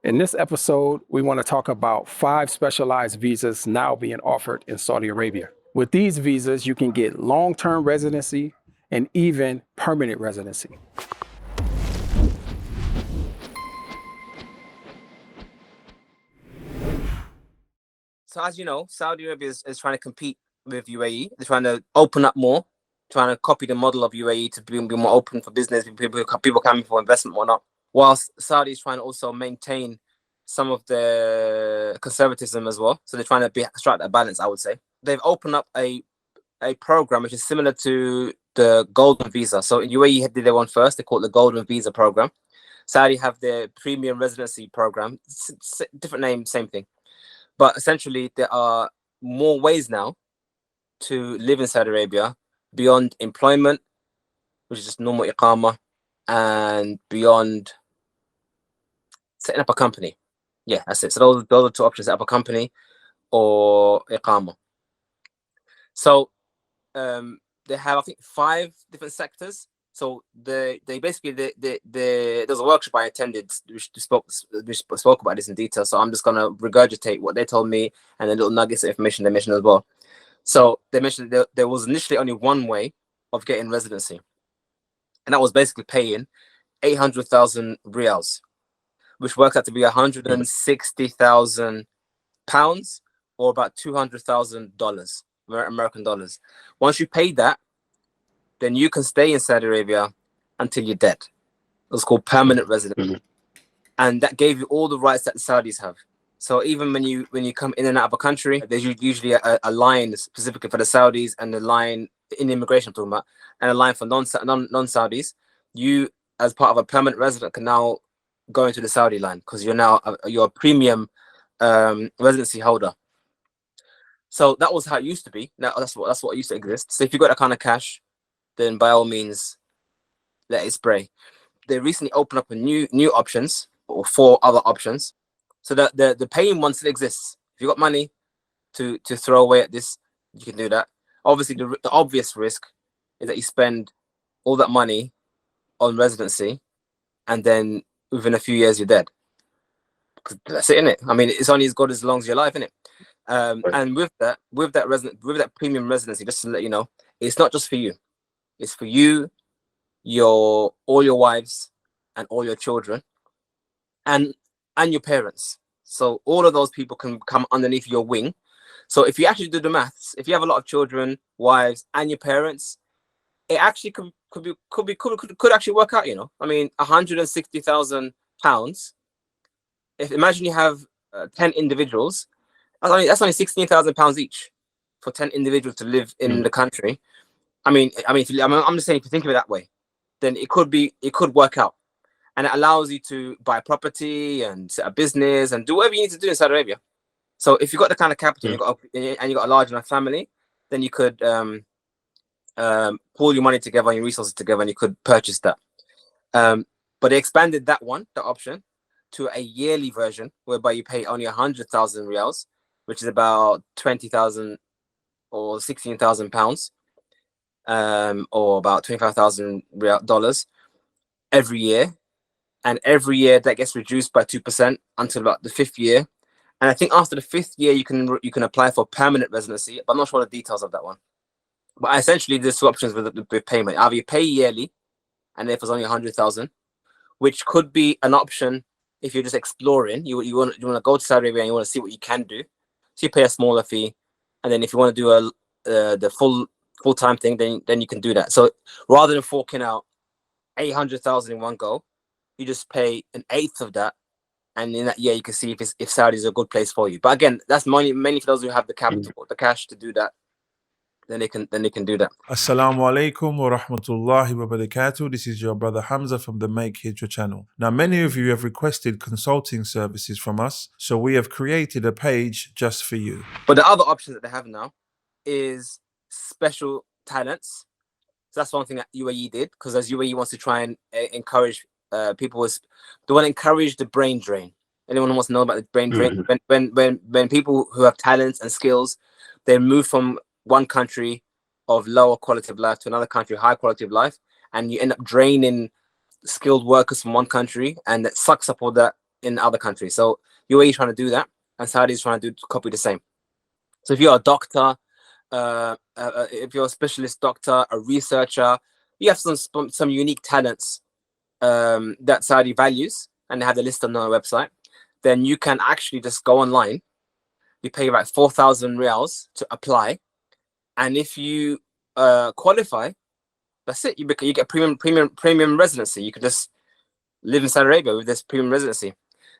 In this episode, we want to talk about 5 specialized visas now being offered in Saudi Arabia. With these visas, you can get long-term residency and even permanent residency. So as you know, Saudi Arabia is trying to compete with UAE. They're trying to open up more, trying to copy the model of UAE to be more open for business, people coming for investment, whatnot. Whilst Saudi is trying to also maintain some of the conservatism as well. So they're trying to strike that balance, I would say. They've opened up a program which is similar to the Golden Visa. So UAE did their one first. They call it the Golden Visa program. Saudi have their Premium Residency program. Different name, same thing. But essentially, there are more ways now to live in Saudi Arabia beyond employment, which is just normal iqama, and beyond setting up a company. Yeah, that's it. So those are 2 options: set up a company or iqama. So they have, I think, 5 different sectors. So they basically there's a workshop I attended which spoke about this in detail. So I'm just gonna regurgitate what they told me and the little nuggets of information they mentioned as well. So they mentioned there was initially only one way of getting residency, and that was basically paying 800,000 riyals, which works out to be 160,000 pounds or about $200,000 American dollars. Once you pay that, then you can stay in Saudi Arabia until you're dead. It's called permanent residence. And that gave you all the rights that the Saudis have. So even when you come in and out of a country, there's usually a line specifically for the Saudis and the line in immigration I'm talking about, and a line for non-Saudis. You, as part of a permanent resident, can now go into the Saudi line because you're a premium residency holder. So that was how it used to be. Now that's what used to exist. So if you got that kind of cash, then by all means, let it spray. They recently opened up a new options, or 4 other options. So the paying one still exists. If you got money to throw away at this, you can do that. Obviously, the obvious risk is that you spend all that money on residency, and then within a few years you're dead. Because that's it, innit? I mean, it's only as good as long as your life, innit? And with that premium residency, just to let you know, it's not just for you. It's for you, all your wives, and all your children, and your parents. So all of those people can come underneath your wing. So if you actually do the maths, if you have a lot of children, wives, and your parents, it actually could actually work out. I mean, 160,000 pounds. Imagine you have 10 individuals. That's only 16,000 pounds each for 10 individuals to live in the country. I'm just saying, if you think of it that way, then it could work out, and it allows you to buy property and set a business and do whatever you need to do in Saudi Arabia. So if you've got the kind of capital and you've got a large enough family, then you could pull your money together and your resources together, and you could purchase that. But they expanded that option to a yearly version whereby you pay only 100,000 riyals, which is about 20,000 or 16,000 pounds. Or about $25,000 every year, and every year that gets reduced by 2% until about the 5th year. And I think after the 5th year, you can apply for permanent residency, but I'm not sure the details of that one. But essentially, there's 2 options with payment. Either you pay yearly, and if it's only 100,000, which could be an option if you're just exploring. You want to go to Saudi Arabia and you want to see what you can do, so you pay a smaller fee, and then if you want to do the full-time thing, then you can do that. So rather than forking out 800,000 in one go, you just pay an 1/8 of that, and in that year you can see if Saudi is a good place for you. But again, that's mainly for those who have the capital, the cash to do that. Then they can do that. Assalamu alaikum wa rahmatullahi wa barakatuh. This is your brother Hamza from the Make Hijrah channel. Now, many of you have requested consulting services from us, so we have created a page just for you. But the other option that they have now is special talents. So that's one thing that UAE did, because as UAE wants to try and encourage people, they want to encourage the brain drain. Anyone who wants to know about the brain drain? When people who have talents and skills, they move from one country of lower quality of life to another country high quality of life, and you end up draining skilled workers from one country, and that sucks up all that in other countries. So UAE is trying to do that, and Saudi is trying to copy the same. So if you're a doctor, if you're a specialist doctor, a researcher, you have some unique talents that Saudi values, and they have the list on their website. Then you can actually just go online. You pay about 4,000 riyals to apply, and if you qualify, that's it. You get premium residency. You can just live in Saudi Arabia with this premium residency.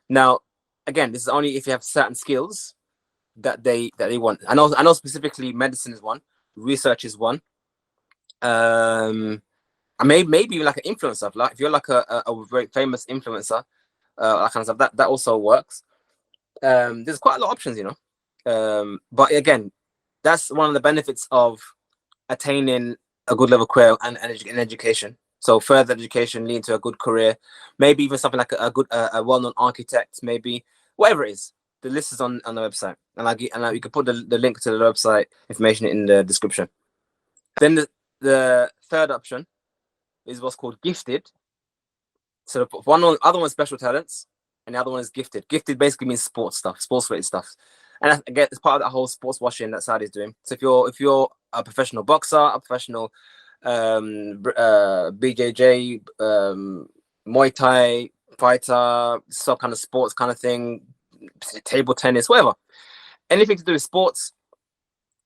Now, again, this is only if you have certain skills that they want. I know specifically medicine is one, research is one. Maybe like an influencer. Like if you're like a very famous influencer, that kind of stuff, that also works. There's quite a lot of options, you know. But again, that's one of the benefits of attaining a good level career and education. So further education leading to a good career, maybe even something like a well-known architect, maybe whatever it is. The list is on the website, and you can put the link to the website information in the description. Then the third option is what's called gifted. So the other one is special talents, and the other one is gifted. Gifted basically means sports related stuff, and again, it's part of that whole sports washing that Saudi is doing. So if you're a professional boxer, a professional BJJ, Muay Thai fighter, some kind of sports kind of thing, table tennis, whatever, anything to do with sports,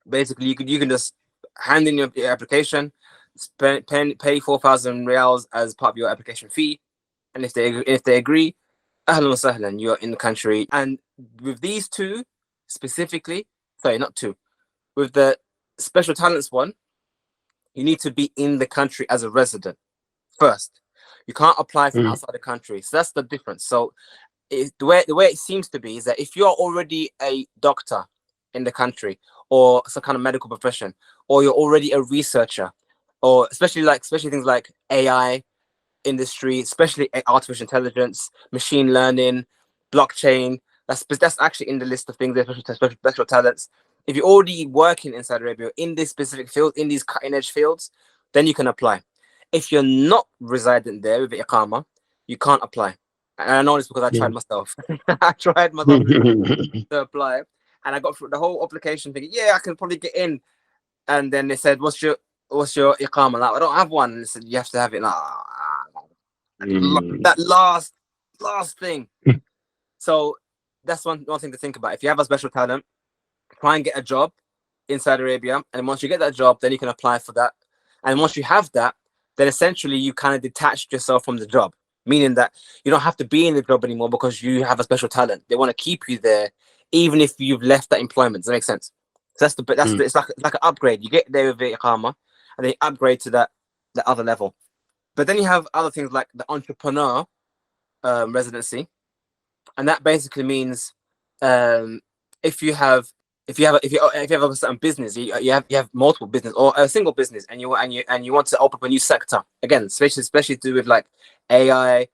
basically you can just hand in your application, pay 4,000 riyals as part of your application fee, and if they agree, ahlan wa sahlan, you're in the country. And with these two specifically, sorry, not two, with the special talents one, you need to be in the country as a resident first. You can't apply from outside the country. So that's the difference. So the way it seems to be is that if you're already a doctor in the country, or some kind of medical profession, or you're already a researcher, or especially things like AI industry, especially artificial intelligence, machine learning, blockchain, that's actually in the list of things, special talents. If you're already working in Saudi Arabia in this specific field, in these cutting edge fields, then you can apply. If you're not residing there with the iqama, you can't apply. And I know this because I tried myself. I tried myself to apply, and I got through the whole application thinking, yeah, I can probably get in. And then they said, what's your iqama? Like, I don't have one. And they said, you have to have it. Like, that last thing. So that's one thing to think about. If you have a special talent, try and get a job in Saudi Arabia, and once you get that job, then you can apply for that. And once you have that, then essentially you kind of detached yourself from the job, meaning that you don't have to be in the job anymore because you have a special talent. They want to keep you there, even if you've left that employment. Does that make sense? So it's like an upgrade. You get there with the iqama, and then you upgrade to the other level. But then you have other things like the entrepreneur residency, and that basically means if you have a certain business, you have multiple business or a single business, and you want to open up a new sector, again, especially to do with like AI,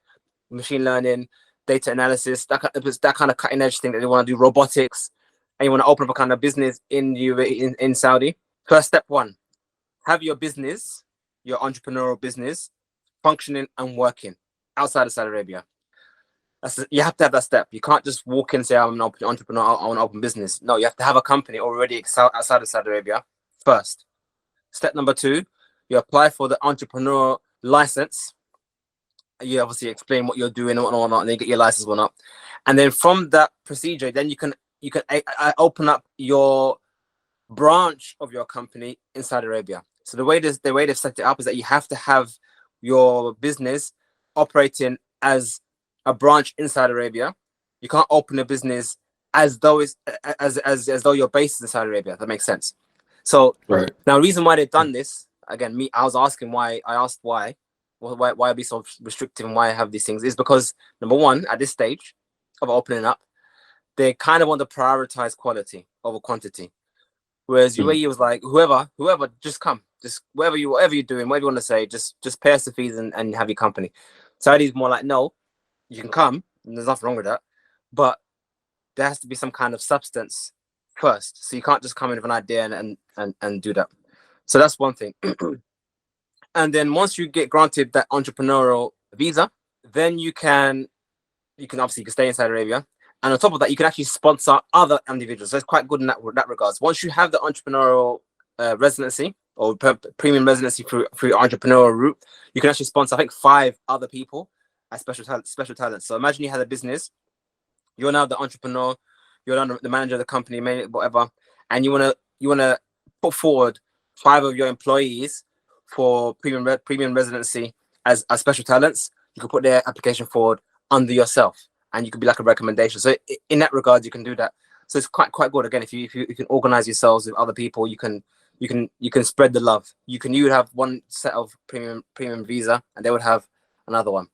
machine learning, data analysis, that kind of cutting edge thing that they want to do, robotics, and you want to open up a kind of business in Saudi. First step one, have your business, your entrepreneurial business, functioning and working outside of Saudi Arabia. You have to have that step. You can't just walk in and say, I'm an entrepreneur, I want to open business. No, you have to have a company already outside of Saudi Arabia first. Step number two, you apply for the entrepreneur license. You obviously explain what you're doing and whatnot, and then you get your license one up. And then from that procedure, then you can open up your branch of your company in Saudi Arabia. So the way they've set it up is that you have to have your business operating as a branch in Saudi Arabia. You can't open a business as though you're based in Saudi Arabia. That makes sense. So Right. now, the reason why they've done this, again, I was asking why. I asked why be so restrictive and why I have these things, is because number one, at this stage of opening up, they kind of want to prioritize quality over quantity. Whereas UAE was like, whoever, just come, just whatever you're doing, whatever you want to say, just pay us the fees and have your company. Saudi's more like, no, you can come, and there's nothing wrong with that, but there has to be some kind of substance first. So you can't just come in with an idea and do that. So that's one thing. And then once you get granted that entrepreneurial visa, then you can you can stay in Saudi Arabia. And on top of that, you can actually sponsor other individuals. So it's quite good in that regards. Once you have the entrepreneurial residency or premium residency through entrepreneurial route, you can actually sponsor, I think, 5 other people as special talents. So imagine you had a business, you're now the entrepreneur, you're now the manager of the company, whatever, and you wanna put forward 5 of your employees for premium residency as special talents. You can put their application forward under yourself, and you could be like a recommendation. So in that regard, you can do that. So it's quite good. Again, if you can organize yourselves with other people, you can spread the love. You would have one set of premium visa, and they would have another one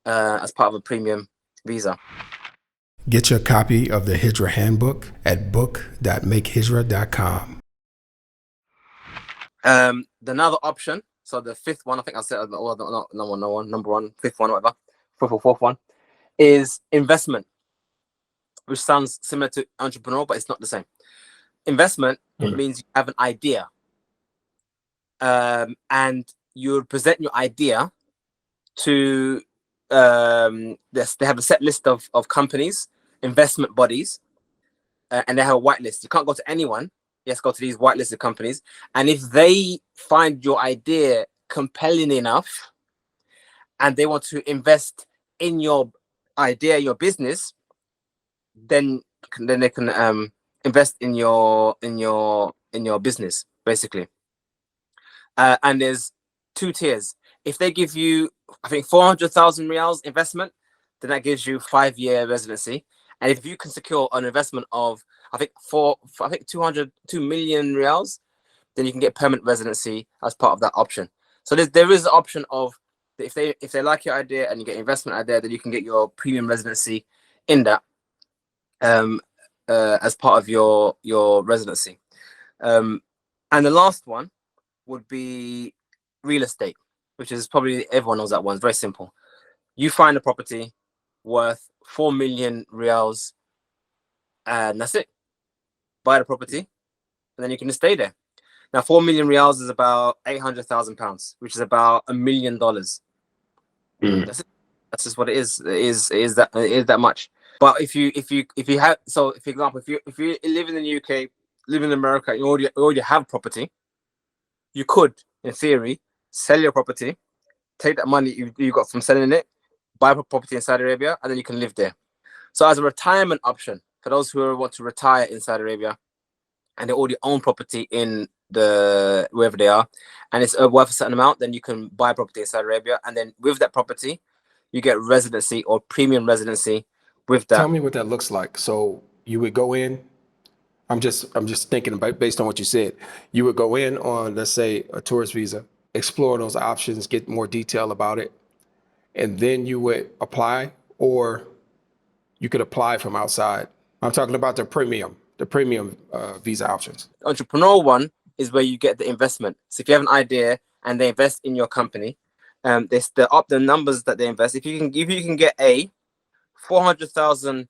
as part of a premium visa. Get your copy of the Hijrah Handbook at book.makehijrah.com. Another option. So the 5th one, I think I said, number one, 5th one, whatever, 4th one, is investment, which sounds similar to entrepreneur, but it's not the same. Investment means you have an idea, and you present your idea to they have a set list of companies, investment bodies, and they have a white list. You can't go to anyone. You have to go to these whitelisted companies, and if they find your idea compelling enough, and they want to invest in your idea, your business, then they can invest in your business, basically. And there's 2 tiers. If they give you, I think, 400,000 riyals investment, then that gives you 5-year residency. And if you can secure an investment of, I think 2 million riyals, then you can get permanent residency as part of that option. So there is an option of, if they like your idea and you get investment idea, then you can get your premium residency in that as part of your residency. And the last one would be real estate, which is probably everyone knows that one. It's very simple. You find a property worth 4 million riyals, and that's it. Buy the property, and then you can just stay there. Now, 4 million riyals is about £800,000, which is about $1 million. That's it. That's just what it is. It is that much. But if you have, so for example, if you live in the UK, live in America, you already have property, you could, in theory, sell your property, take that money you got from selling it, buy a property in Saudi Arabia, and then you can live there. So as a retirement option for those who want to retire in Saudi Arabia, and they already own property in wherever they are, and it's worth a certain amount, then you can buy property in Saudi Arabia, and then with that property, you get residency or premium residency with that. Tell me what that looks like. So you would go in. I'm just thinking about, based on what you said, you would go in on, let's say, a tourist visa, explore those options, get more detail about it, and then you would apply, or you could apply from outside. I'm talking about the premium visa options. The entrepreneur one is where you get the investment. So if you have an idea and they invest in your company, the numbers that they invest. If you can get a 400,000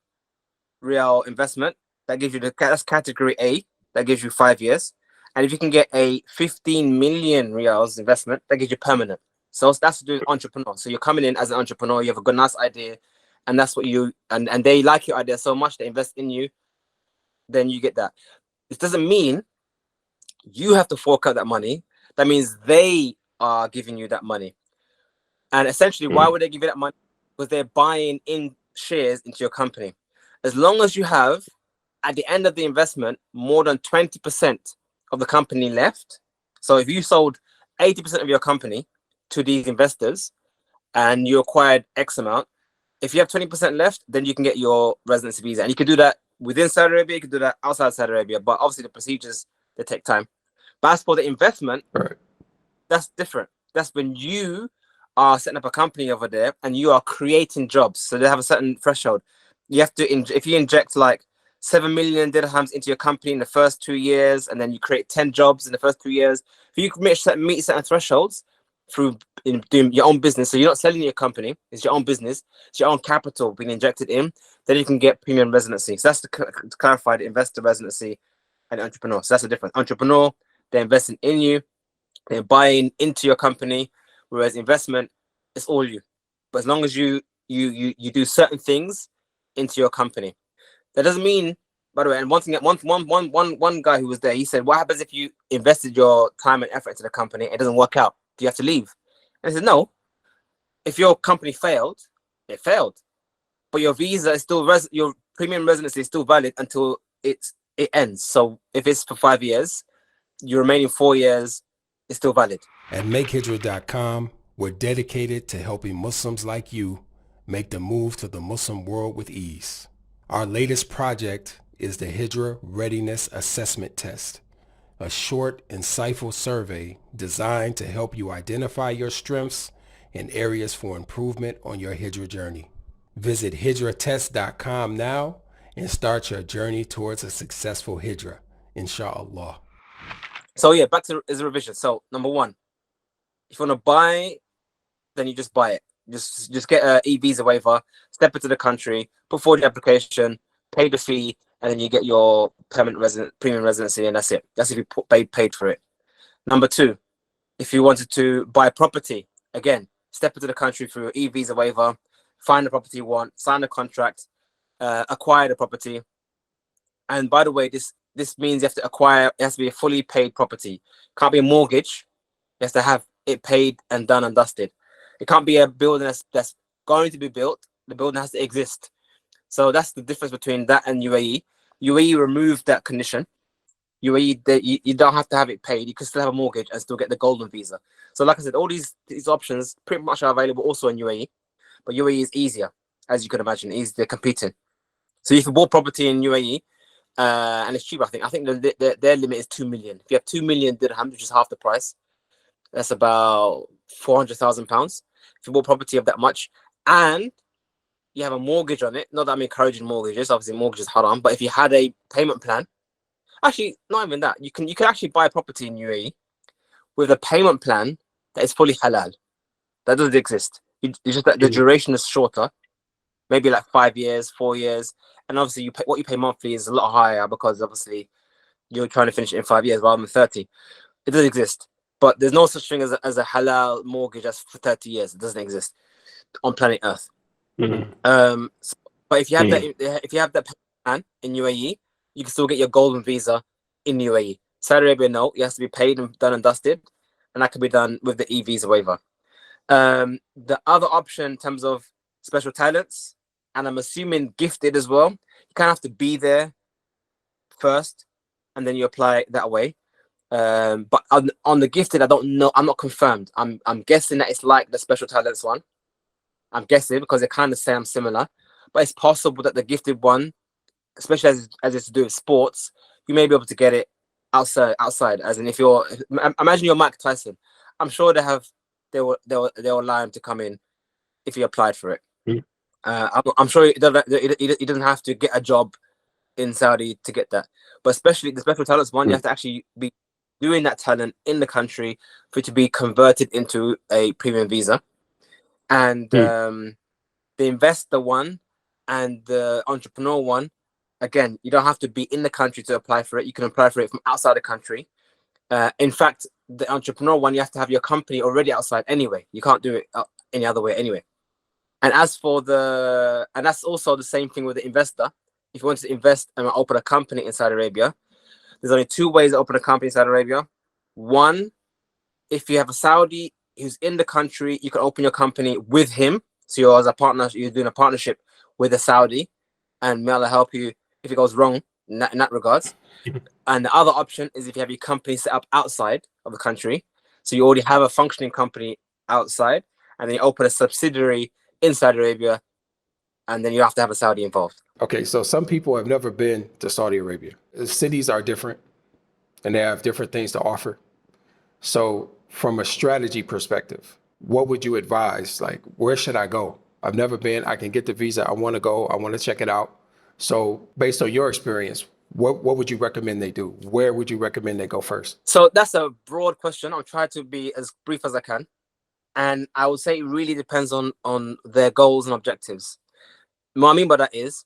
real investment, that gives you that's category A. That gives you 5 years. And if you can get a 15 million riyals investment, that gives you permanent. So that's to do with entrepreneur. So you're coming in as an entrepreneur, you have a good, nice idea, and that's what and they like your idea so much, they invest in you, then you get that. This doesn't mean you have to fork out that money. That means they are giving you that money. And essentially, why would they give you that money? Because they're buying in shares into your company. As long as you have, at the end of the investment, more than 20% of the company left. So if you sold 80% of your company to these investors and you acquired X amount, if you have 20% left, then you can get your residency visa. And you can do that within Saudi Arabia, you can do that outside Saudi Arabia. But obviously the procedures, they take time. But as for the investment, that's different. That's when you are setting up a company over there and you are creating jobs. So they have a certain threshold. You have to, if you inject like 7 million dirhams into your company in the first 2 years, and then you create 10 jobs in the first 2 years, if you can meet certain thresholds through doing your own business, so you're not selling your company, it's your own business, it's your own capital being injected in, then you can get premium residency. So that's to clarify the investor residency and entrepreneur. So that's the difference. Entrepreneur, they're investing in you, they're buying into your company, whereas investment, it's all you. But as long as you you do certain things into your company. That doesn't mean, by the way, and one guy who was there, he said, what happens if you invested your time and effort into the company, it doesn't work out? Do you have to leave? And I said, no. If your company failed, it failed. But your visa is still, your premium residency is still valid until it ends. So if it's for 5 years, your remaining 4 years is still valid. At MakeHijrah.com, we're dedicated to helping Muslims like you make the move to the Muslim world with ease. Our latest project is the Hijrah Readiness Assessment Test, a short, insightful survey designed to help you identify your strengths and areas for improvement on your Hijrah journey. Visit HijrahTest.com now and start your journey towards a successful Hijrah, inshallah. So yeah, back to the revision. So number one, if you want to buy, then you just buy it. Just get an e-visa waiver, step into the country, put forward the application, pay the fee, and then you get your premium residency, and that's it. That's if you paid for it. Number two, if you wanted to buy property, again, step into the country through your e-visa waiver, find the property you want, sign the contract, acquire the property. And by the way, this means you have to acquire, it has to be a fully paid property. Can't be a mortgage. You have to have it paid and done and dusted. It can't be a building that's going to be built. The building has to exist. So that's the difference between that and UAE. UAE removed that condition. UAE, you don't have to have it paid. You can still have a mortgage and still get the golden visa. So like I said, all these options pretty much are available also in UAE. But UAE is easier, as you can imagine, easier competing. So if you bought property in UAE, and it's cheap, I think their limit is 2 million. If you have 2 million dirham, which is half the price, that's about £400,000. If you bought property of that much, and you have a mortgage on it, not that I'm encouraging mortgages, obviously mortgage is haram, but if you had a payment plan, actually not even that, you can actually buy a property in UAE with a payment plan that is fully halal. That doesn't exist. It's just that the duration is shorter, maybe like 5 years, 4 years, and obviously what you pay monthly is a lot higher because obviously you're trying to finish it in 5 years rather than 30. It doesn't exist. But there's no such thing as a halal mortgage as for 30 years. It doesn't exist on planet Earth. But if you have that plan in UAE, you can still get your golden visa in UAE. Saudi Arabia, no, it has to be paid and done and dusted, and that can be done with the e-visa waiver. The other option in terms of special talents, and I'm assuming gifted as well, you kind of have to be there first, and then you apply that way. But on the gifted, I don't know. I'm not confirmed. I'm guessing that it's like the special talents one. I'm guessing because they kind of say I'm similar, but it's possible that the gifted one, especially as it's to do with sports, you may be able to get it outside. As in, if you're, imagine you're Mike Tyson, I'm sure they will allow him to come in if he applied for it. I'm sure he doesn't have to get a job in Saudi to get that. But especially the special talents one, you have to actually be doing that talent in the country for it to be converted into a premium visa. And the investor one and the entrepreneur one, again, you don't have to be in the country to apply for it. You can apply for it from outside the country. In fact, the entrepreneur one, you have to have your company already outside anyway. You can't do it any other way anyway. And as for and that's also the same thing with the investor. If you want to invest and open a company in Saudi Arabia, there's only two ways to open a company in Saudi Arabia. One, if you have a Saudi who's in the country, you can open your company with him. So you're as a partner, you're doing a partnership with a Saudi, and may Allah help you if it goes wrong in that regards. And the other option is if you have your company set up outside of the country, so you already have a functioning company outside, and then you open a subsidiary in Saudi Arabia, and then you have to have a Saudi involved. Okay, so some people have never been to Saudi Arabia. The cities are different, and they have different things to offer. So from a strategy perspective, what would you advise? Like, where should I go? I've never been. I can get the visa. I want to go. I want to check it out. So based on your experience, what would you recommend they do? Where would you recommend they go first? So that's a broad question. I'll try to be as brief as I can. And I would say it really depends on their goals and objectives. What I mean by that is,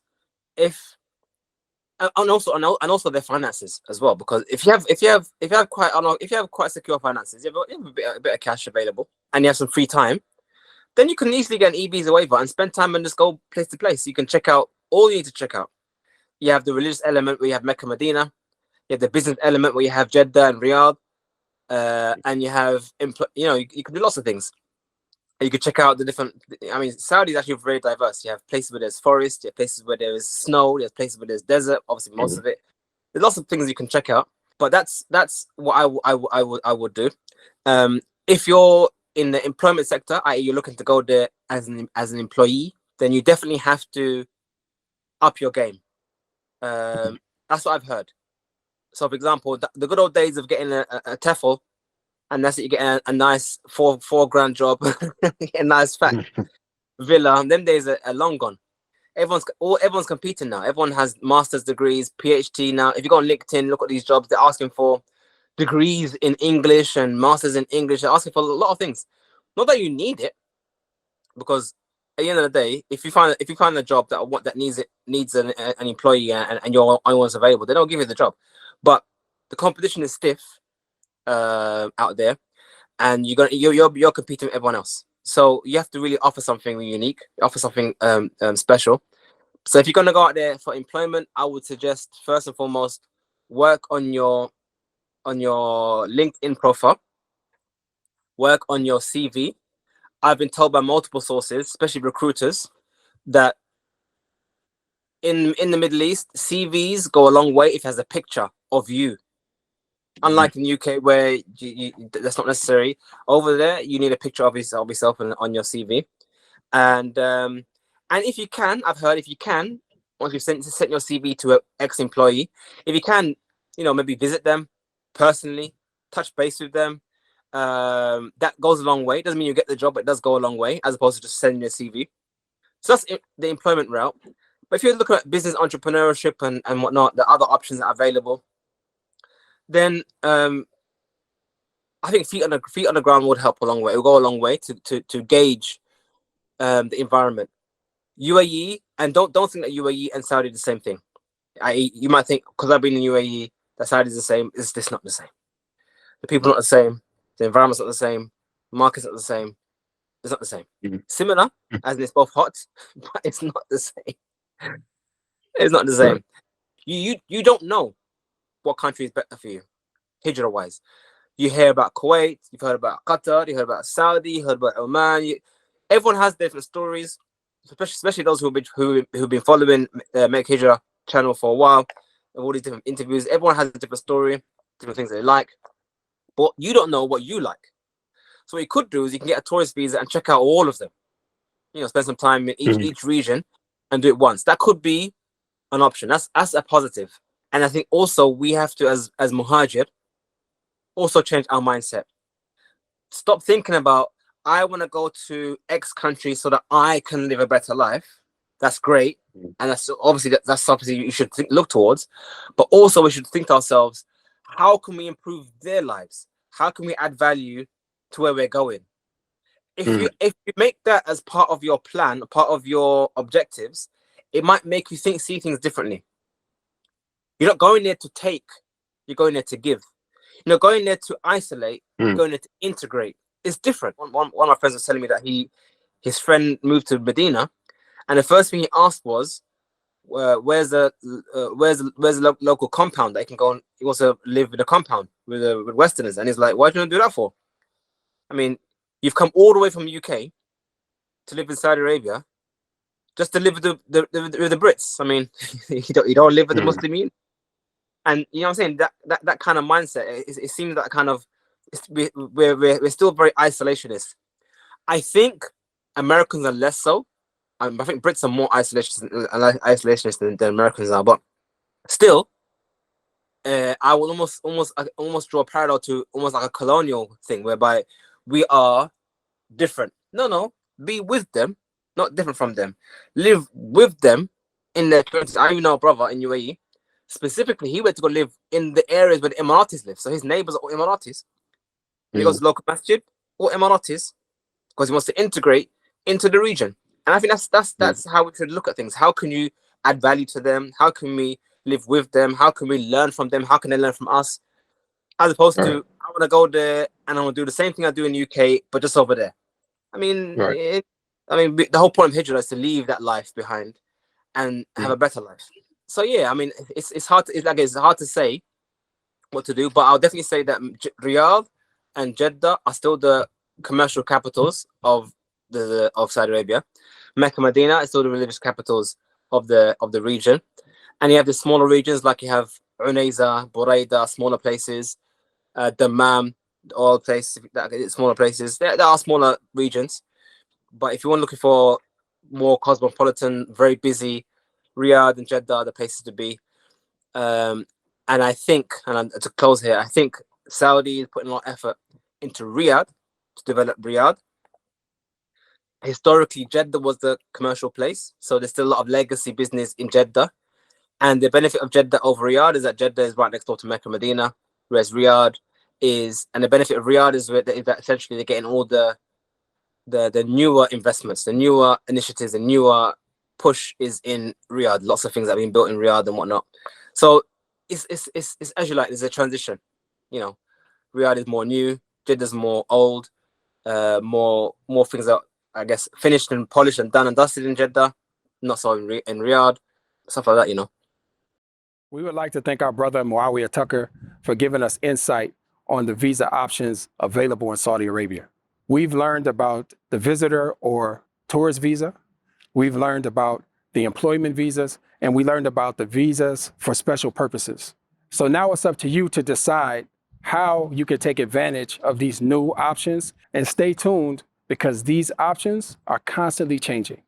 and also their finances as well. Because if you have quite secure finances, you have a bit of cash available, and you have some free time, then you can easily get an e-visa waiver and spend time and just go place to place. You can check out all you need to check out. You have the religious element where you have Mecca, Medina. You have the business element where you have Jeddah and Riyadh. And you have, you can do lots of things. You could check out the different. I mean, Saudi is actually very diverse. You have places where there's forest, you have places where there is snow, there's places where there's desert. Obviously, most of it. There's lots of things you can check out. But that's what I would do. If you're in the employment sector, i.e., you're looking to go there as an employee, then you definitely have to up your game. That's what I've heard. So, for example, the good old days of getting a TEFL, and that's it, you get a nice four grand job, a nice fat villa. Them days are long gone. Everyone's competing now. Everyone has master's degrees, PhD now. If you go on LinkedIn, look at these jobs. They're asking for degrees in English and masters in English. They're asking for a lot of things. Not that you need it, because at the end of the day, if you find a job that needs an employee and you're only available, they don't give you the job. But the competition is stiff out there, and you're competing with everyone else. So you have to really offer something unique, offer something special. So if you're gonna go out there for employment, I would suggest first and foremost work on your LinkedIn profile, work on your CV. I've been told by multiple sources, especially recruiters, that in the Middle East, CVs go a long way if it has a picture of you. Unlike in the UK, where that's not necessary. Over there, you need a picture of yourself on your CV, and if you can, I've heard, if you can, once you've sent your CV to an ex-employee, if you can, maybe visit them personally, touch base with them. That goes a long way. It doesn't mean you get the job, but it does go a long way, as opposed to just sending your CV. So that's the employment route. But if you're looking at business entrepreneurship and whatnot, the other options that are available, then I think feet on the ground would help a long way. It will go a long way to gauge the environment. UAE, and don't think that UAE and Saudi are the same thing. You might think, because I've been in UAE, that Saudi is the same. It's just not the same. The people are not the same. The environment's not the same. The market's not the same. It's not the same. Similar, as in it's both hot, but it's not the same. It's not the same. You don't know what country is better for you, Hijrah wise. You hear about Kuwait, you've heard about Qatar, you heard about Saudi, you heard about Oman. Everyone has different stories, especially those who've been following Make Hijrah channel for a while, of all these different interviews. Everyone has a different story, different things they like, but you don't know what you like. So what you could do is you can get a tourist visa and check out all of them. Spend some time in each region and do it once. That could be an option. That's a positive. And I think also we have to, as Muhajir, also change our mindset. Stop thinking about, I want to go to X country so that I can live a better life. That's great. And that's obviously you should look towards. But also we should think to ourselves, how can we improve their lives? How can we add value to where we're going? If you make that as part of your plan, part of your objectives, it might make you see things differently. You're not going there to take, you're going there to give. You're not going there to isolate, you're going there to integrate. It's different. One of my friends was telling me that his friend moved to Medina, and the first thing he asked was, where's the local compound that he can go and he wants to live in a compound with Westerners. And he's like, why do you want to do that for? I mean, you've come all the way from the UK to live in Saudi Arabia just to live with the Brits. I mean, you don't live with the Muslimin. And you know what I'm saying? That kind of mindset, it seems that kind of, we're still very isolationist. I think Americans are less so. I think Brits are more isolationist than Americans are. But still, I would almost draw a parallel to almost like a colonial thing, whereby we are different. No, be with them, not different from them. Live with them in their communities. I even know a brother in UAE. Specifically, he went to go live in the areas where the Emiratis live. So his neighbors are all Emiratis. And he goes to local masjid, all Emiratis, because he wants to integrate into the region. And I think that's how we should look at things. How can you add value to them? How can we live with them? How can we learn from them? How can they learn from us? As opposed to, I want to go there and I want to do the same thing I do in the UK, but just over there. I mean, Right. the whole point of Hijrah is to leave that life behind and have Mm. a better life. So yeah, I mean, it's hard. It's hard to say what to do, but I'll definitely say that Riyadh and Jeddah are still the commercial capitals of of Saudi Arabia. Mecca, Medina is still the religious capitals of the region, and you have the smaller regions like you have Unayza, Buraida, smaller places, Dammam, all places, smaller places. There are smaller regions, but if you want looking for more cosmopolitan, very busy, Riyadh and Jeddah are the places to be. And I think, to close here, I think Saudi is putting a lot of effort into Riyadh to develop Riyadh. Historically, Jeddah was the commercial place, so there's still a lot of legacy business in Jeddah. And the benefit of Jeddah over Riyadh is that Jeddah is right next door to Mecca, Medina, whereas Riyadh is, and the benefit of Riyadh is that essentially they're getting all the newer investments, the newer initiatives, the newer push is in Riyadh. Lots of things that have been built in Riyadh and whatnot. So it's as you like. There's a transition. You know, Riyadh is more new, Jeddah's more old. More things are, I guess, finished and polished and done and dusted in Jeddah. Not so in Riyadh. Stuff like that. You know. We would like to thank our brother Muawiyah Tucker for giving us insight on the visa options available in Saudi Arabia. We've learned about the visitor or tourist visa. We've learned about the employment visas, and we learned about the visas for special purposes. So now it's up to you to decide how you can take advantage of these new options, and stay tuned because these options are constantly changing.